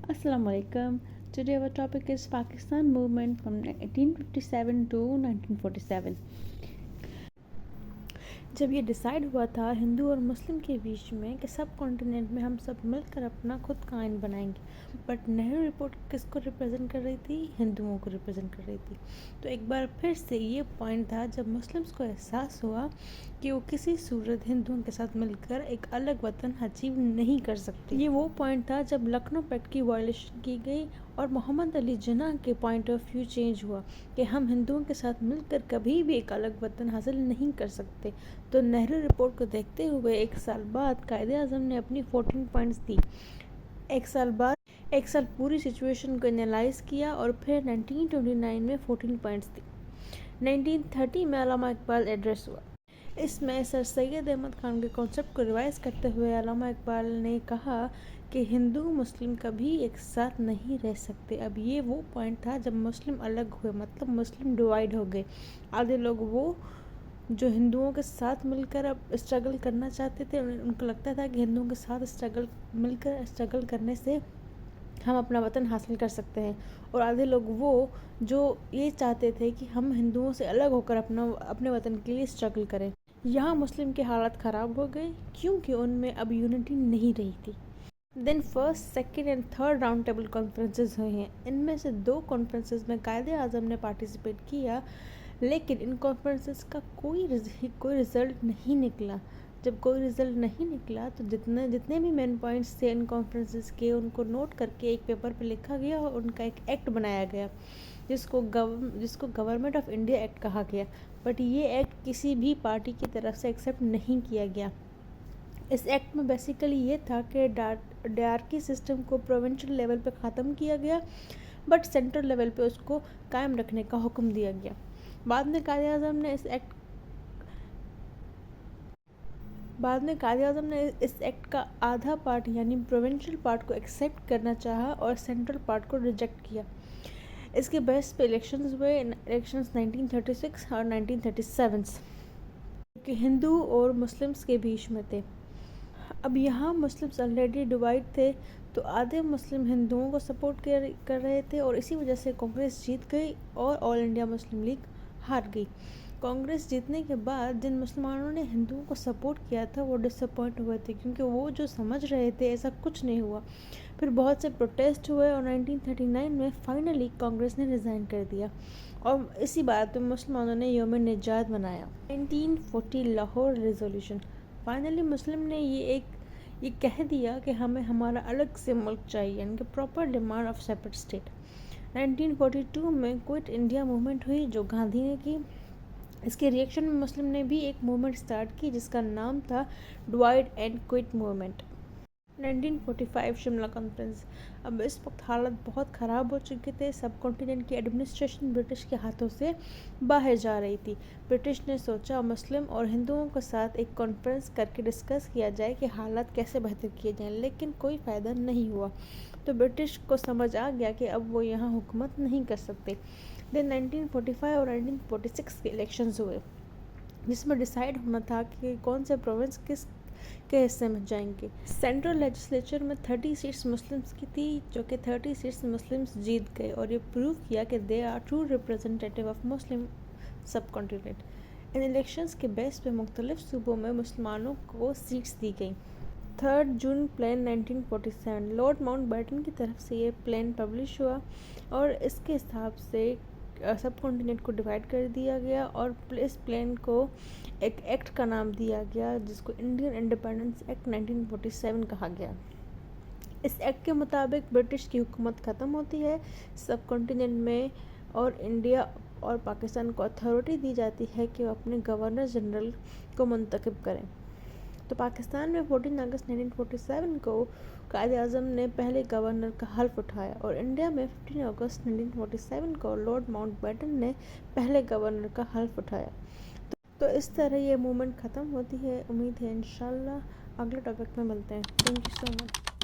Assalamu alaikum. Today our topic is Pakistan movement from 1857 to 1947. जब ये decide हुआ था हिंदू और मुस्लिम के बीच में कि सब कॉन्टिनेंट में हम सब मिलकर अपना खुद का आइन बनाएंगे, बट नेहरू रिपोर्ट किसको रिप्रेजेंट कर रही थी? हिंदुओं को रिप्रेजेंट कर रही थी। तो एक बार फिर से ये पॉइंट था जब मुस्लिम्स को एहसास हुआ कि वो किसी सूरत हिंदुओं के साथ मिलकर एक अलग वतन अचीव नहीं कर सकते। ये वो पॉइंट था जब लखनऊ पैक्ट की वायलेशन की गई और मोहम्मद अली जिन्ना के पॉइंट ऑफ व्यू चेंज हुआ कि हम हिंदुओं के साथ मिलकर कभी भी एक अलग वतन हासिल नहीं कर सकते। तो नेहरू रिपोर्ट को देखते हुए एक साल बाद कायदे आज़म ने अपनी 14 पॉइंट्स दी। एक साल पूरी सिचुएशन को एनालाइज किया और फिर 1929 में 14 पॉइंट्स दी। 1930 में अल्लामा इकबाल एड्रेस हुआ। इसमें सर सैयद अहमद खान के कॉन्सेप्ट को रिवाइज करते हुए अल्लामा इकबाल ने कहा कि हिंदू मुस्लिम कभी एक साथ नहीं रह सकते। अब ये वो पॉइंट था जब मुस्लिम अलग हुए, मतलब मुस्लिम डिवाइड हो गए। आधे लोग वो जो हिंदुओं के साथ मिलकर अब स्ट्रगल करना चाहते थे, उनको लगता था कि हिंदुओं के साथ मिलकर स्ट्रगल करने से हम अपना वतन हासिल कर सकते हैं, और आधे लोग वो जो ये चाहते थे कि हम हिंदुओं से अलग होकर अपने वतन के लिए स्ट्रगल करें। यहाँ मुस्लिम के हालात ख़राब हो गए क्योंकि उनमें अब यूनिटी नहीं रही थी। Then first, second and third round table conferences हुए हैं। इनमें से 2 कॉन्फ्रेंसेस में कायदे आज़म ने पार्टिसिपेट किया, लेकिन इन कॉन्फ्रेंसेस का कोई रिज़ल्ट नहीं निकला। जब कोई रिज़ल्ट नहीं निकला तो जितने भी मेन पॉइंट्स थे इन कॉन्फ्रेंसेस के, उनको नोट करके एक पेपर पे लिखा गया और उनका एक एक्ट बनाया गया जिसको गवर्नमेंट ऑफ इंडिया एक्ट कहा गया। बट ये एक्ट किसी भी पार्टी की तरफ से एक्सेप्ट नहीं किया गया। इस एक्ट में बेसिकली ये था कि डायरकी सिस्टम को प्रोविंशियल लेवल पे ख़त्म किया गया, बट सेंट्रल लेवल पे उसको कायम रखने का हुक्म दिया गया। बाद में कायदे आज़म ने इस एक्ट का आधा पार्ट यानी प्रोविंशियल पार्ट को एक्सेप्ट करना चाहा और सेंट्रल पार्ट को रिजेक्ट किया। इसके बेस पे इलेक्शंस 1936 और 1937 कि हिंदू और मुस्लिम्स के बीच में थे। अब यहाँ मुस्लिम्स ऑलरेडी डिवाइड थे, तो आधे मुस्लिम हिंदुओं को सपोर्ट कर रहे थे और इसी वजह से कांग्रेस जीत गई और ऑल इंडिया मुस्लिम लीग हार गई। कांग्रेस जीतने के बाद जिन मुसलमानों ने हिंदुओं को सपोर्ट किया था वो डिसअपॉइंट हुए थे, क्योंकि वो जो समझ रहे थे ऐसा कुछ नहीं हुआ। फिर बहुत से प्रोटेस्ट हुए और 1939 में फाइनली कांग्रेस ने रिज़ाइन कर दिया और इसी बात में मुसलमानों ने यौम निजात मनाया। 1940 लाहौर रेजोल्यूशन, फाइनली मुस्लिम ने ये कह दिया कि हमें हमारा अलग से मुल्क चाहिए, यानी कि proper demand of separate state. 1942 में क्विट इंडिया मूवमेंट हुई जो गांधी ने की। इसके रिएक्शन में मुस्लिम ने भी एक मूवमेंट स्टार्ट की जिसका नाम था divide and quit movement. 1945 Shimla conference. अब इस वक्त हालत बहुत ख़राब हो चुके थे। सब कॉन्टिनेंट की एडमिनिस्ट्रेशन ब्रिटिश के हाथों से बाहर जा रही थी। ब्रिटिश ने सोचा मुस्लिम और हिंदुओं के साथ एक कॉन्फ्रेंस करके डिस्कस किया जाए कि हालात कैसे बेहतर किए जाएं, लेकिन कोई फ़ायदा नहीं हुआ। तो ब्रिटिश को समझ आ गया कि अब वो यहाँ हुकूमत नहीं कर सकते। देन 1945 और 1946 के इलेक्शंस हुए जिसमें डिसाइड होना था कि कौन से प्रोविंस किस के हिस्से में जाएंगे। सेंट्रल लेजिस्लेचर में 30 सीट्स मुस्लिम्स की थी, जो कि 30 सीट्स मुस्लिम्स जीत गए और ये प्रूव किया कि they are true representative of Muslim subcontinent. इन इलेक्शंस के बेस पे मुख्तलिफ सूबों में मुसलमानों को सीट्स दी गई। 3 जून प्लान 1947 लॉर्ड माउंट बैटन की तरफ से ये प्लान पब्लिश हुआ और इसके हिसाब से सब कॉन्टिनेंट को डिवाइड कर दिया गया और इस प्लान को एक एक्ट का नाम दिया गया जिसको इंडियन इंडिपेंडेंस एक्ट 1947 कहा गया। इस एक्ट के मुताबिक ब्रिटिश की हुकूमत ख़त्म होती है सब कॉन्टिनेंट में और इंडिया और पाकिस्तान को अथॉरिटी दी जाती है कि वो अपने गवर्नर जनरल को मुंतखब करें। तो पाकिस्तान में 14 अगस्त 1947 को कायदे आज़म ने पहले गवर्नर का हल्फ उठाया और इंडिया में 15 अगस्त 1947 को लॉर्ड माउंट बैटन ने पहले गवर्नर का हल्फ उठाया। तो इस तरह ये मूवमेंट ख़त्म होती है। उम्मीद है इंशाल्लाह अगले टॉपिक में मिलते हैं। Thank you so much.